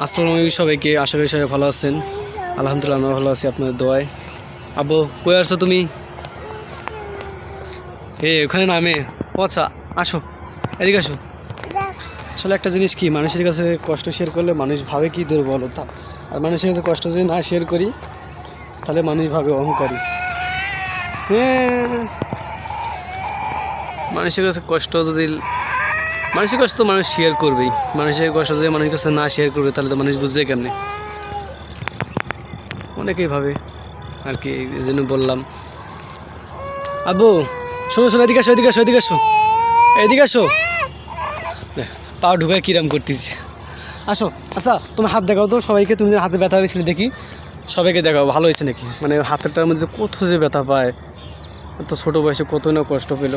আসসালামু আলাইকুম সবাইকে। আশা করি সবাই ভালো আছেন। আলহামদুলিল্লাহ আমরা ভালো আছি আপনাদের দোয়ায়। আব্বু কই আসছো তুমি? ওখানে নামে আচ্ছা আসো, এদিকে আসো। আসলে একটা জিনিস কি, মানুষের কাছে কষ্ট শেয়ার করলে মানুষ ভাবে কি দুর্বলতা, আর মানুষের কাছে কষ্ট যদি না শেয়ার করি তাহলে মানুষ ভাবে অহংকারী। মানুষের কাছে কষ্ট যদি মানুষের কষ্ট তো মানুষ শেয়ার করবেই, মানুষের কষ্ট যদি মানুষের কাছে না শেয়ার করবে তাহলে তো মানুষ বুঝবে কেমনে। অনেকেই ভাবে আর কি, এই জন্য বললাম। আব্বু শোনো শোনো, এদিকে আসো, এদিকে আসো, এদিকে আসো, এদিকে আসো। পা ঢুকায় কিরাম করতেছি। আসো। আচ্ছা তুমি হাত দেখাও তো সবাইকে, তুমি হাতে ব্যথা হয়েছিল দেখি, সবাইকে দেখাও ভালো হয়েছে নাকি। মানে হাতেরটার মধ্যে কত যে ব্যথা পায়, তো ছোটো বয়সে কত না কষ্ট পেল,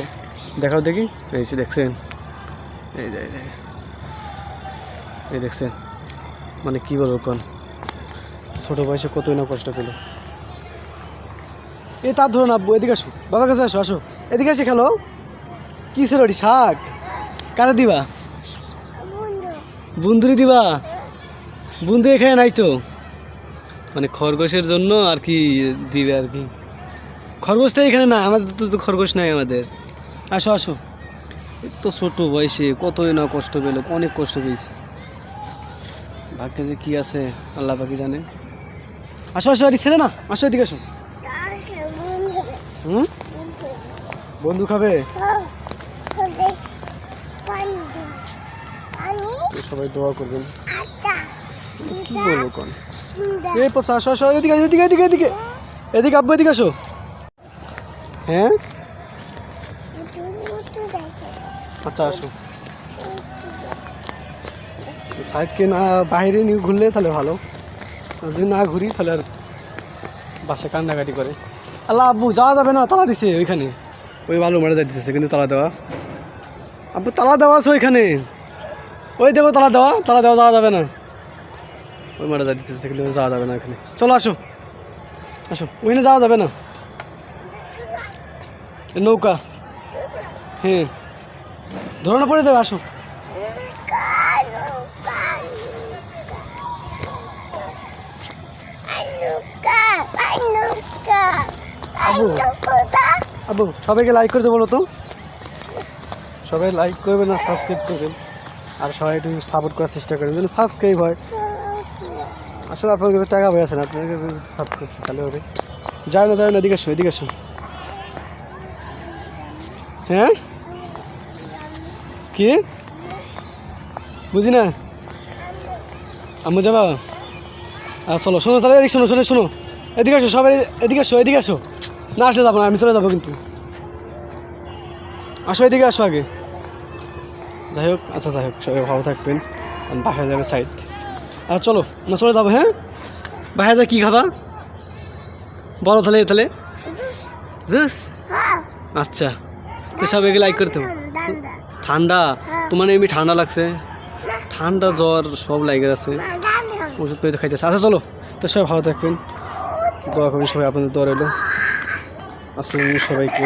দেখাও দেখি। এই দেখছেন, এই দেখছেন, মানে কী বলবো কোন, ছোটো বয়সে কতই না কষ্ট পেল। তার ধরুন আব্বু, এদিকে আসো, বাবার কাছে আসো, আসো এদিকে আসে খেলো। কী ছিল ওটি? শাক? কারে দিবা? বন্ধুরি দিবা? বন্ধু এখানে নাই তো, মানে খরগোশের জন্য আর কি দিবে আর কি। খরগোশ তো এখানে না, আমাদের তো খরগোশ নাই আমাদের। আসো আসো, তো ছোটো বয়সে কতই না কষ্ট পেলো, অনেক কষ্ট পেয়েছে। ভাগ্যে যে কী আছে আল্লাহ পাকি জানে। আসো আসো, এটি ছেলে না, আসো এদিকে আসো। বন্ধু খাবে? সবাই দোয়া করবেন। কি বলবো কোন, এই পচা, আসো আসো, এদিকে এদিকে এদিকে এদিকে এদিকে আব্বু এদিকে আসো। হ্যাঁ আচ্ছা আসো। সাইডকে না বাইরে নিয়ে ঘুরলে তাহলে ভালো, যদি না ঘুরি তাহলে আর বাসা কান্নাকাটি করে। আল্লাহ আব্বু যাওয়া যাবে না, তালা দিছে ওইখানে, ওই বালু মারা যাই দিতেছে কিন্তু তালা দেওয়া। আব্বু তালা দেওয়া আছে ওইখানে, ওই দেখো তালা দেওয়া, তালা দেওয়া যাওয়া যাবে না, ওই মারা যাই দিতেছে কিন্তু যাওয়া যাবে না এখানে। চলো আসো আসো, ওইখানে যাওয়া যাবে না। নৌকা, হ্যাঁ ধরো না, পড়ে যাবে। আসো আবু, আবু সবাইকে লাইক করতে বলো তো, সবাই লাইক করবেন আর সাবস্ক্রাইব করবেন, আর সবাই একটু সাপোর্ট করার চেষ্টা করবেন যেন সাবস্ক্রাইব হয়। আসলে আপনার কাছে টাকা হয়ে আছে না, আপনার কাছে সাবস্ক্রাইব তাহলে হবে। যায় না যায় না, এদিকে আসো, এদিকে আসো। হ্যাঁ কি বুঝি না, আম্মু যাবা? চলো শোনো তাহলে, এদিকে শোনো, শোনো শোনো, এদিকে আসো সবাই, এদিকে আসো, এদিকে আসো। না আসলে যাবো না, আমি চলে যাবো কিন্তু। আসো এদিকে আসো আগে। যাই হোক, আচ্ছা যাই হোক, সবাই ভালো থাকবেন। বাসায় যাবে সাইড। আর চলো না চলে যাবো। হ্যাঁ বাসায় যা কী খাবা বলো তাহলে, তাহলে জুস। আচ্ছা তো সবাইকে লাইক করতে হবে। ঠান্ডা তোমার এমনি ঠান্ডা লাগছে, ঠান্ডা জ্বর সব লাগে আছে, ওষুধ পেয়ে খাইতেছে। আচ্ছা চলো, তো সবাই ভালো থাকবেন, দোয়া করবেন, সবাই আপনাদের দোয়া রইল। আসসালামু আলাইকুম সবাইকে।